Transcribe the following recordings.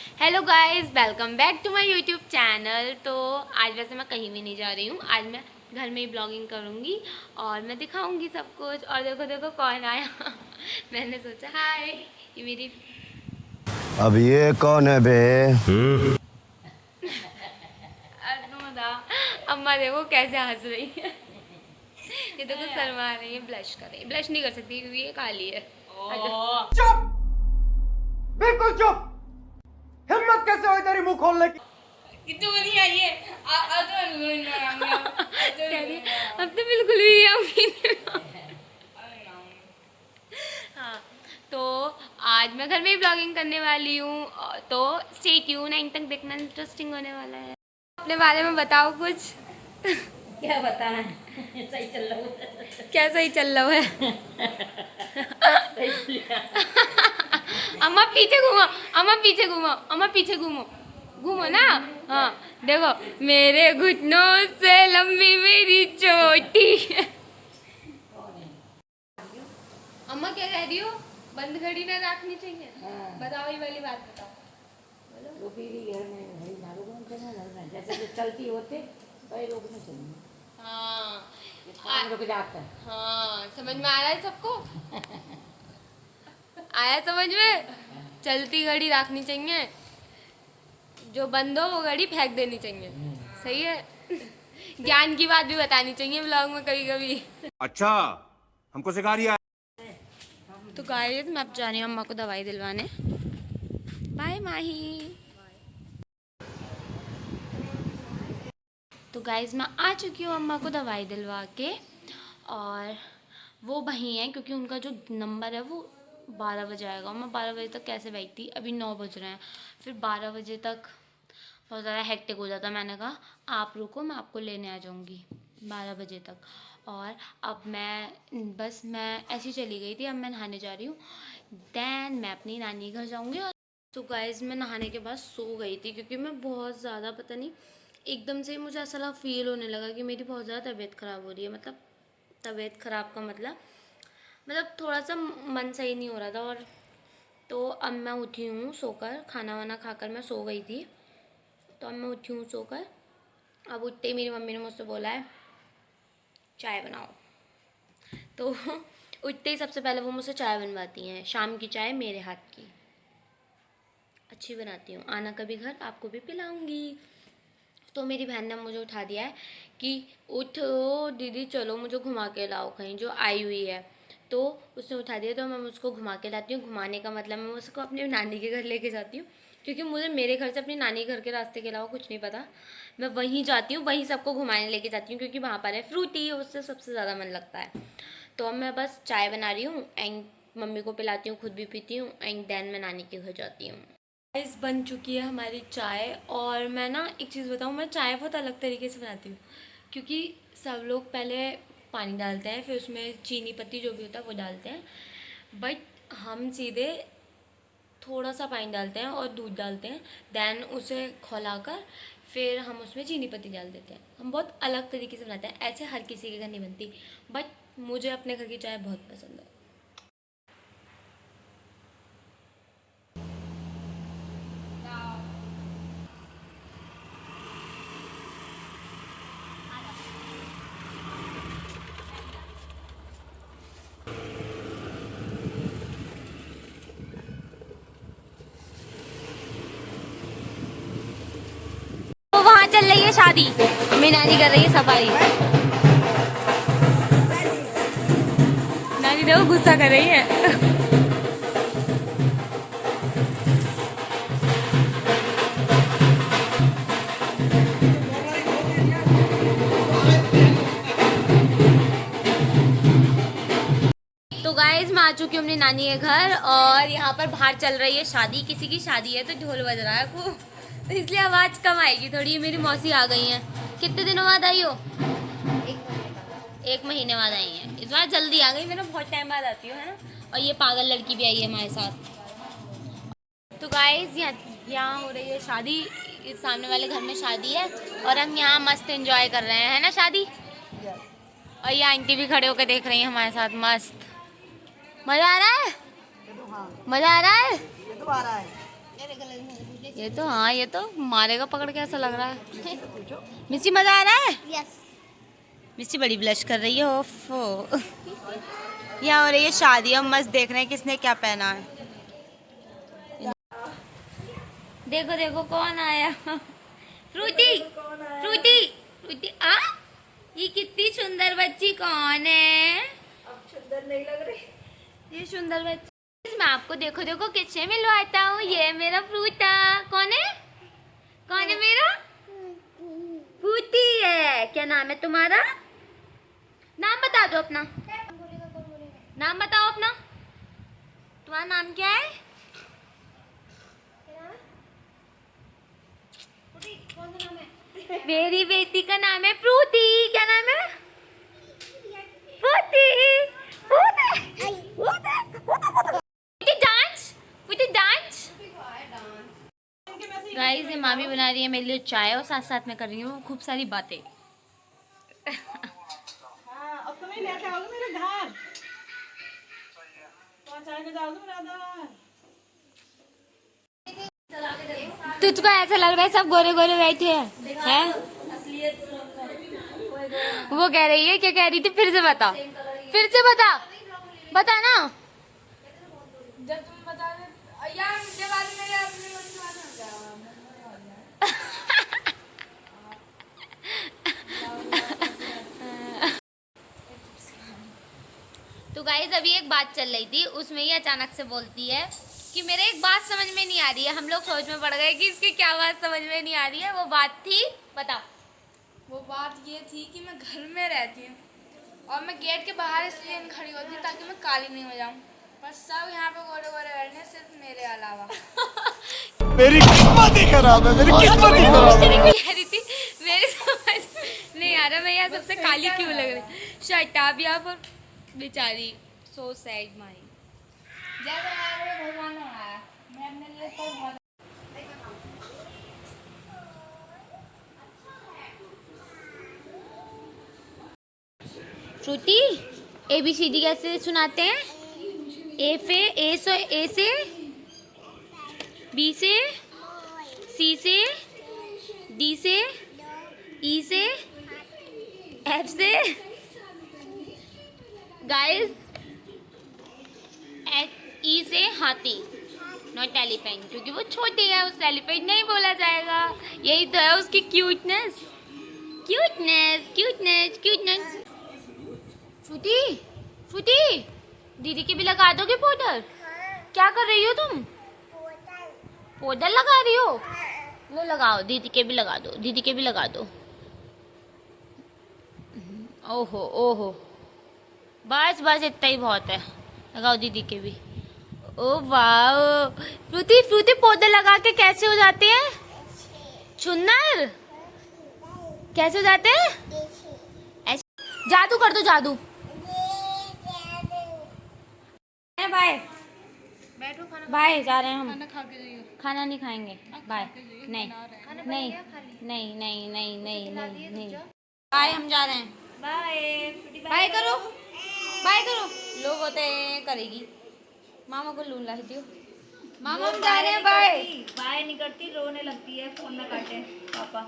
Hello guys, welcome back to my YouTube channel. तो आज वैसे मैं कहीं भी नहीं जा रही हूँ। आज मैं घर में ही ब्लॉगिंग करूँगी और मैं दिखाऊँगी सब कुछ। और देखो देखो कौन आया मैंने सोचा हाय, ये मेरी अब ये कौन है बे? अनुदा अम्मा देखो कैसे हंस रही है। ये देखो शर्मा रही है, ब्लश कर रही है। ब्लश नहीं कर सकती क्योंकि ये काली है। चुप, बिल्कुल चुप। हिम्मत कैसे हुई तेरी मुंह खोलने की? अब तो बिल्कुल भी आऊंगी नहीं। हाँ, तो आज मैं घर में ही ब्लॉगिंग करने वाली हूँ। तो स्टे ट्यून, एंड तक देखना, इंटरेस्टिंग होने वाला है। अपने बारे में बताओ कुछ। क्या बताना सही चल रहा है। क्या सही चल रहा है? अम्मा पीछे घूमो, अम्मा पीछे घूमो, अम्मा पीछे घूमो, घूमो ना। हाँ देखो, मेरे घुटनों से लंबी मेरी चोटी। अम्मा क्या कह रही हो? बंद घड़ी ना रखनी चाहिए। हाँ। बताओ, ये वाली बात बताओ। वो भी घर में भाई नारों को चलना जैसे जो चलती होते भाई रोकने चाहिए। हाँ काम रुक जाता है। हाँ, समझ में आ रहा है सबको? आया समझ में? चलती घड़ी रखनी चाहिए, जो बंद हो वो घड़ी फेंक देनी चाहिए। सही है। ज्ञान की बात भी बतानी चाहिए ब्लॉग में कभी कभी। अच्छा, हमको सिखा रिया है। तो गाइस, मैं अब जा रही हूँ अम्मा को दवाई दिलवाने। बाय माही। तो गाइस, मैं आ चुकी हूँ अम्मा को दवाई दिलवा के। और वो वहीं है क्योंकि उनका जो नंबर है वो 12 बजे आएगा। मैं 12 बजे तक कैसे बैठती? अभी 9 बज रहे हैं। फिर 12 बजे तक बहुत ज़्यादा हेक्टिक हो जाता। मैंने कहा आप रुको, मैं आपको लेने आ जाऊँगी 12 बजे तक। और अब मैं ऐसी चली गई थी। अब मैं नहाने जा रही हूँ, दैन मैं अपनी नानी घर जाऊँगी। और तो गाइस, मैं नहाने के बाद सो गई थी क्योंकि मैं बहुत ज़्यादा, पता नहीं, एकदम से मुझे ऐसा फील होने लगा कि मेरी बहुत ज़्यादा तबीयत ख़राब हो रही है। मतलब तबीयत ख़राब का मतलब थोड़ा सा मन सही नहीं हो रहा था। और तो अब मैं उठी हूँ सोकर, खाना वाना खाकर मैं सो गई थी। तो अब मैं उठी हूँ सोकर। अब उठते ही मेरी मम्मी ने मुझसे बोला है चाय बनाओ। तो उठते ही सबसे पहले वो मुझसे चाय बनवाती हैं। शाम की चाय मेरे हाथ की अच्छी बनाती हूँ, आना कभी घर, आपको भी पिलाऊंगी। तो मेरी बहन ने मुझे उठा दिया है कि उठो दीदी, चलो मुझे घुमा के लाओ कहीं, जो आई हुई है। तो उसने उठा दिया, तो मैं उसको घुमा के लाती हूँ। घुमाने का मतलब मैं उसको अपनी नानी के घर लेके जाती हूँ, क्योंकि मुझे मेरे घर से अपनी नानी घर के रास्ते के अलावा कुछ नहीं पता। मैं वहीं जाती हूँ, वहीं सबको घुमाने लेके जाती हूँ, क्योंकि वहाँ पर है फ्रूटी, उससे सबसे ज़्यादा मन लगता है। तो अब मैं बस चाय बना रही हूँ एंड मम्मी को पिलाती हूँ, खुद भी पीती हूँ, एंड देन मैं नानी के घर जाती हूँ। गाइस, बन चुकी है हमारी चाय। और मैं ना एक चीज़ बताऊँ, मैं चाय बहुत अलग तरीके से बनाती हूँ। क्योंकि सब लोग पहले पानी डालते हैं, फिर उसमें चीनी पत्ती जो भी होता है वो डालते हैं। बट हम सीधे थोड़ा सा पानी डालते हैं और दूध डालते हैं, दैन उसे खौलाकर फिर हम उसमें चीनी पत्ती डाल देते हैं। हम बहुत अलग तरीके से बनाते हैं, ऐसे हर किसी के घर नहीं बनती। बट मुझे अपने घर की चाय बहुत पसंद है। तो वहाँ चल रही है शादी, मेरी नानी कर रही है सफाई। नानी देखो गुस्सा कर रही है। तो गाइज, मैं आ चुकी हूँ अपनी नानी के घर और यहाँ पर बाहर चल रही है शादी। किसी की शादी है तो ढोल बज रहा है खूब, तो इसलिए आवाज़ कम आएगी थोड़ी। मेरी मौसी आ गई हैं। कितने दिनों बाद आई हो? एक महीने बाद आई हैं। इस बार जल्दी आ गई, मैं ना बहुत टाइम बाद आती हूँ, है ना। और ये पागल लड़की भी आई है हमारे साथ। तो गाइज, यहाँ हो रही है शादी। इस सामने वाले घर में शादी है और हम यहाँ मस्त एंजॉय कर रहे हैं, है ना शादी। और ये आंटी भी खड़े होकर देख रही हैं हमारे साथ। मस्त मज़ा आ रहा है, मज़ा आ रहा है। ये तो आ रहा है। ये तो हाँ, ये तो मारेगा पकड़ के, ऐसा लग रहा है। मिस्टी मजा आ रहा है? यस। मिस्टी बड़ी ब्लश कर रही है। ओफो, यहाँ हो रही है शादी, हम मस्त देख रहे हैं किसने क्या पहना है। देखो देखो कौन आया। फ्रूटी फ्रूटी फ्रूटी आ, ये कितनी सुंदर बच्ची कौन है? अब सुंदर नहीं लग रही। ये सुंदर बच्ची मैं आपको देखो देखो किससे मिलवाता हूँ। ये मेरा फ्रूटा। कौन है? कौन है मेरा? फ्रूटी है। क्या नाम है तुम्हारा? नाम बता दो अपना। नाम बताओ अपना। तुम्हारा नाम क्या है? मेरी बेटी का नाम है फ्रूटी। क्या नाम है? Frooti. Dance, Frooti dance. Guys, ये मामी बना रही है मेरे लिए चाय और साथ साथ में कर रही हूँ खूब सारी बातें। अब तुम ही लेके आओगे मेरे घर, पहुंचा के जाओगे मेरा घर। तुझको ऐसा लग रहा है सब गोरे गोरे बैठे हैं? वो कह रही है, क्या कह रही थी? फिर से बता, फिर से बता, बता ना। जब तुम बता दे यार, मुझे बाद में यार अपने मन की बात हो जाएगा। तो गाइस, अभी एक बात चल रही थी, उसमें ही अचानक से बोलती है कि मेरे एक बात समझ में नहीं आ रही है। हम लोग सोच में पड़ गए कि इसकी क्या बात समझ में नहीं आ रही है। वो बात थी, बता। वो बात ये थी कि मैं घर में रहती हूँ और मैं गेट के बाहर इसलिए नहीं खड़ी होती हूँ ताकि मैं काली नहीं हो जाऊँ। बस सब यहाँ पे गोरे गोरे बैठे, सिर्फ मेरे अलावा। मेरी किस्मत ही खराब है, मेरी किस्मत ही खराब है। कह रही थी मेरे समझ नहीं आ रहा मैं यहाँ सबसे काली क्यों लग रही। शट अप यहाँ पर, बेचारी, सो सैड माई। जैसे मेरे भगवान ने बनाया, मैं अपने लिए तो बहुत श्रुति, ABCD कैसे सुनाते हैं? ए से, B से, C से, D से, E से, F से। गाइस, E से हाथी, नॉट एलिफेंट, क्योंकि वो छोटी है, उस एलिफेंट नहीं बोला जाएगा। यही तो है उसकी क्यूटनेस, क्यूटनेस, क्यूटनेस, क्यूटनेस। श्रुति, श्रुति, दीदी के भी लगा दोगे पाउडर? क्या कर रही हो तुम? पाउडर लगा रही हो? लो लगाओ, दीदी के भी लगा दो, दीदी के भी लगा दो। ओहो ओहो, बस बस इतना ही बहुत है, लगाओ दीदी के भी। ओ वाह, फ्रूटी फ्रूटी पाउडर लगा के कैसे हो जाते हैं? चुन्नर कैसे हो जाते हैं? ऐसे जादू कर दो, जादू। बाय बाय, जा रहे हैं हम। खाना खा के जाइए। खाना नहीं खाएंगे, बाय। नहीं नहीं नहीं नहीं नहीं नहीं नहीं नहीं, बाय, हम जा रहे हैं। बाय बाय करो, बाय करो। लोग होते हैं, करेगी। मामा को लून ला दियो। मामा हम जा रहे हैं, बाय। बाय नहीं करती, रोने लगती है, फोन ना काटे पापा।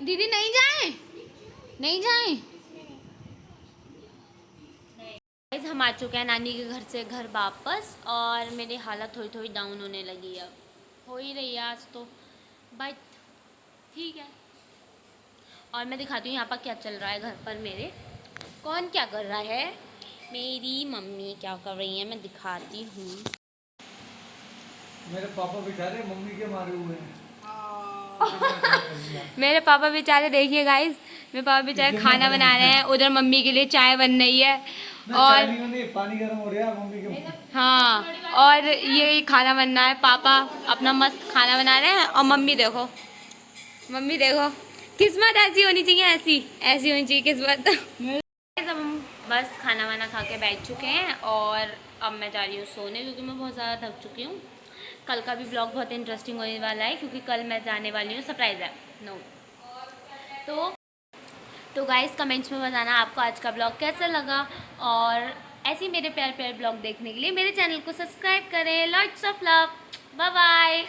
दीदी नहीं जाए, नहीं जाए। गाइस, हम आ चुके हैं नानी के घर से घर वापस, और मेरी हालत थोड़ी थोड़ी डाउन होने लगी है। हो ही रही है आज तो, बट ठीक है। और मैं दिखाती हूँ यहाँ पर क्या चल रहा है घर पर। मेरे कौन क्या कर रहा है? मेरी मम्मी क्या कर रही है, मैं दिखाती हूँ। मेरे पापा बेचारे मम्मी के मारे हुए हैं। मेरे पापा बेचारे, देखिए गाइस, मेरे पापा बेचारे खाना बना रहे हैं, उधर मम्मी के लिए चाय बन रही है, और नहीं, पानी गर्म हो रहा है मम्मी के। हाँ, और ये खाना बन रहा है। पापा अपना मस्त खाना बना रहे हैं, और मम्मी देखो, मम्मी देखो, किस्मत ऐसी होनी चाहिए, ऐसी ऐसी होनी चाहिए किस्मत। अब हम बस खाना वाना खा के बैठ चुके हैं, और अब मैं जा रही हूँ सोने, क्योंकि मैं बहुत ज़्यादा थक चुकी हूँ। कल का भी ब्लॉग बहुत इंटरेस्टिंग होने वाला है, क्योंकि कल मैं जाने वाली हूँ, सरप्राइज़ है। नो तो गाइस, कमेंट्स में बताना आपको आज का ब्लॉग कैसा लगा, और ऐसे ही मेरे प्यारे प्यारे ब्लॉग देखने के लिए मेरे चैनल को सब्सक्राइब करें। Lots of love, bye bye.